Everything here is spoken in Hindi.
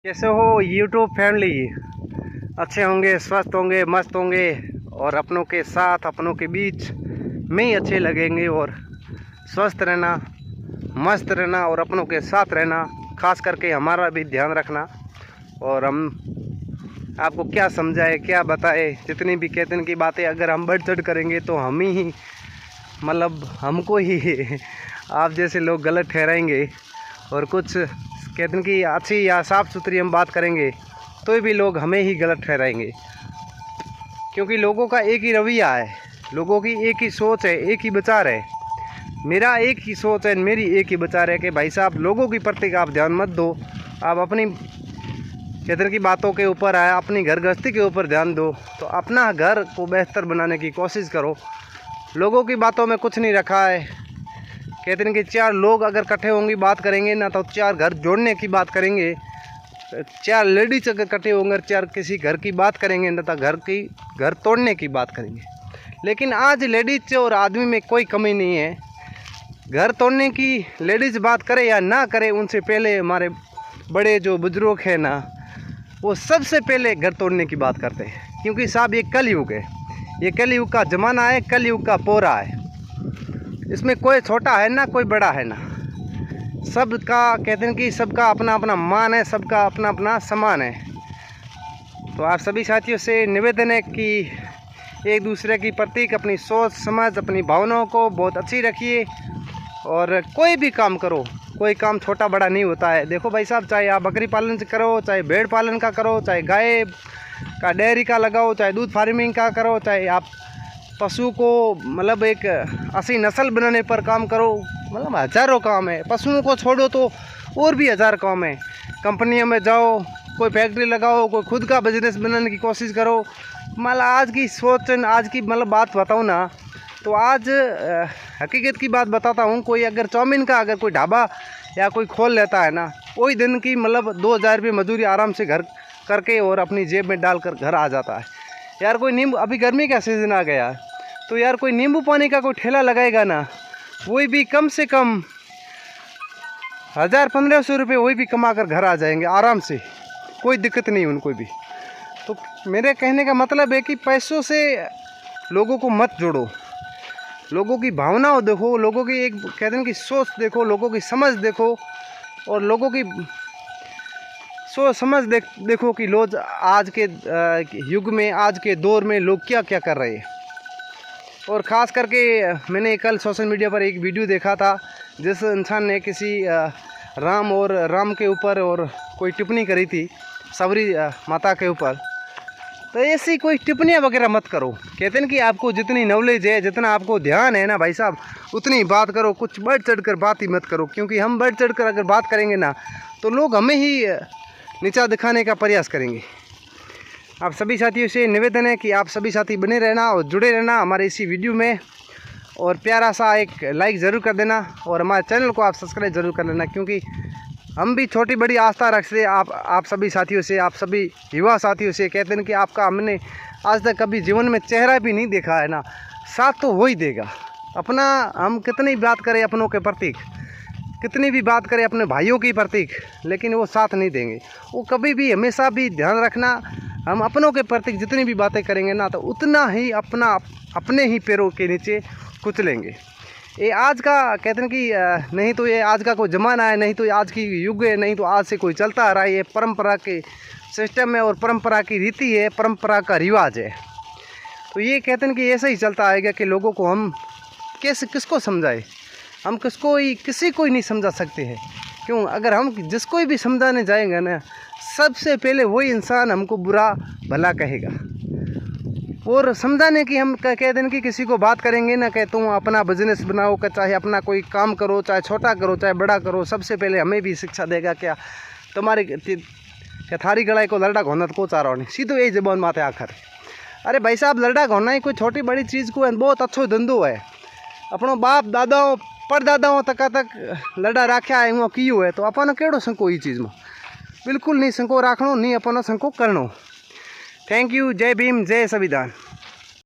कैसे हो यूट्यूब फैमिली। अच्छे होंगे, स्वस्थ होंगे, मस्त होंगे और अपनों के साथ अपनों के बीच में ही अच्छे लगेंगे। और स्वस्थ रहना, मस्त रहना और अपनों के साथ रहना, खास करके हमारा भी ध्यान रखना। और हम आपको क्या समझाए, क्या बताए, जितनी भी कहते हैं की बातें अगर हम बढ़ चढ़ करेंगे तो हम ही मतलब हमको ही आप जैसे लोग गलत ठहराएंगे। और कुछ कहते हैं कि अच्छी या साफ़ सुथरी हम बात करेंगे तो भी लोग हमें ही गलत ठहराएंगे, क्योंकि लोगों का एक ही रवैया है, लोगों की एक ही सोच है, एक ही विचार है। मेरा एक ही सोच है, मेरी एक ही विचार है कि भाई साहब लोगों की प्रति आप ध्यान मत दो, आप अपनी कहते हैं की बातों के ऊपर आए, अपनी घर गृहस्थी के ऊपर ध्यान दो। तो अपना घर को बेहतर बनाने की कोशिश करो। लोगों की बातों में कुछ नहीं रखा है। कहते हैं कि चार लोग अगर इकट्ठे होंगे बात करेंगे ना तो चार घर जोड़ने की बात करेंगे, चार लेडीज अगर इकट्ठे होंगे चार किसी घर की बात करेंगे ना तो घर तोड़ने की बात करेंगे। लेकिन आज लेडीज और आदमी में कोई कमी नहीं है। घर तोड़ने की लेडीज बात करे या ना करे, उनसे पहले हमारे बड़े जो बुजुर्ग हैं ना, वो सबसे पहले घर तोड़ने की बात करते हैं। क्योंकि साहब ये कलयुग है, ये कलयुग का ज़माना है, कलयुग का पोरा है। इसमें कोई छोटा है ना कोई बड़ा है ना, सबका कहते हैं कि सबका अपना अपना मान है, सबका अपना अपना सम्मान है। तो आप सभी साथियों से निवेदन है कि एक दूसरे की प्रतीक अपनी सोच समझ अपनी भावनाओं को बहुत अच्छी रखिए। और कोई भी काम करो, कोई काम छोटा बड़ा नहीं होता है। देखो भाई साहब, चाहे आप बकरी पालन से करो, चाहे भेड़ पालन का करो, चाहे गाय का डेयरी का लगाओ, चाहे दूध फार्मिंग का करो, चाहे आप पशु को मतलब एक अच्छी नस्ल बनाने पर काम करो, मतलब हज़ारों काम है। पशुओं को छोड़ो तो और भी हज़ार काम है। कंपनियों में जाओ, कोई फैक्ट्री लगाओ, कोई खुद का बिजनेस बनाने की कोशिश करो। मतलब आज की सोच, आज की मतलब बात बताऊँ ना तो आज हकीकत की बात बताता हूँ। कोई अगर चाउमीन का अगर कोई ढाबा या कोई खोल लेता है ना, वही दिन की मतलब 2000 रुपये मजदूरी आराम से घर करके और अपनी जेब में डालकर घर आ जाता है। यार कोई नींबू, अभी गर्मी का सीज़न आ गया है तो यार कोई नींबू पानी का कोई ठेला लगाएगा ना, वही भी कम से कम 1000-1500 रुपये वही भी कमा कर घर आ जाएंगे आराम से, कोई दिक्कत नहीं उनको भी। तो मेरे कहने का मतलब है कि पैसों से लोगों को मत जोड़ो, लोगों की भावनाओं देखो, लोगों की एक कहते हैं कि सोच देखो, लोगों की समझ देखो और लोगों की सोच समझ देखो कि लोग आज के युग में, आज के दौर में लोग क्या क्या कर रहे हैं। और ख़ास करके मैंने कल सोशल मीडिया पर एक वीडियो देखा था जिस इंसान ने किसी राम के ऊपर और कोई टिप्पणी करी थी, सबरी माता के ऊपर। तो ऐसी कोई टिप्पणियाँ वगैरह मत करो। कहते हैं कि आपको जितनी नॉलेज है, जितना आपको ध्यान है ना भाई साहब, उतनी बात करो, कुछ बढ़ चढ़ कर बात ही मत करो। क्योंकि हम बढ़ चढ़ कर अगर बात करेंगे ना तो लोग हमें ही नीचा दिखाने का प्रयास करेंगे। आप सभी साथियों से निवेदन है कि आप सभी साथी बने रहना और जुड़े रहना हमारे इसी वीडियो में, और प्यारा सा एक लाइक ज़रूर कर देना और हमारे चैनल को आप सब्सक्राइब ज़रूर कर लेना। क्योंकि हम भी छोटी बड़ी आस्था रखते हैं आप सभी साथियों से, आप सभी युवा साथियों से। कहते हैं कि आपका हमने आज तक कभी जीवन में चेहरा भी नहीं देखा है ना, साथ तो वही देगा अपना। हम कितनी बात करें अपनों के प्रतीक, कितनी भी बात करें अपने भाइयों की प्रतीक, लेकिन वो साथ नहीं देंगे। वो कभी भी हमेशा भी ध्यान रखना, हम अपनों के प्रतीक जितनी भी बातें करेंगे ना तो उतना ही अपने ही पैरों के नीचे कुचलेंगे। ये आज का कहते हैं कि नहीं तो ये आज का कोई ज़माना है, नहीं तो आज की युग है, नहीं तो आज से कोई चलता आ रहा है। ये परंपरा के सिस्टम है और परंपरा की रीति है, परंपरा का रिवाज है। तो ये कहते हैं कि ऐसा ही चलता आएगा कि लोगों को हम किसको समझाए, हम किसी को ही नहीं समझा सकते हैं। क्यों? अगर हम जिसको भी समझाने जाएंगे ना, सबसे पहले वही इंसान हमको बुरा भला कहेगा। और समझाने की हम कह दें कि किसी को बात करेंगे ना कि तुम अपना बिजनेस बनाओ, चाहे अपना कोई काम करो, चाहे छोटा करो चाहे बड़ा करो, सबसे पहले हमें भी शिक्षा देगा क्या तुम्हारी क्या थारी गड़ाई को लड़का घोना तो को चारो नहीं, सीधो यही जबान माते आखिर। अरे भाई साहब, लड़का घोना ही कोई छोटी बड़ी चीज़ को बहुत अच्छो धंधो है। अपनों बाप दादाओं परदादाओं तक लड़ा राख्या है, वो कियो है, तो अपन केड़ो संको ई चीज़ में बिल्कुल नहीं संको राखणो, नहीं अपन संको करनो। Thank you. जय भीम, जय संविधान।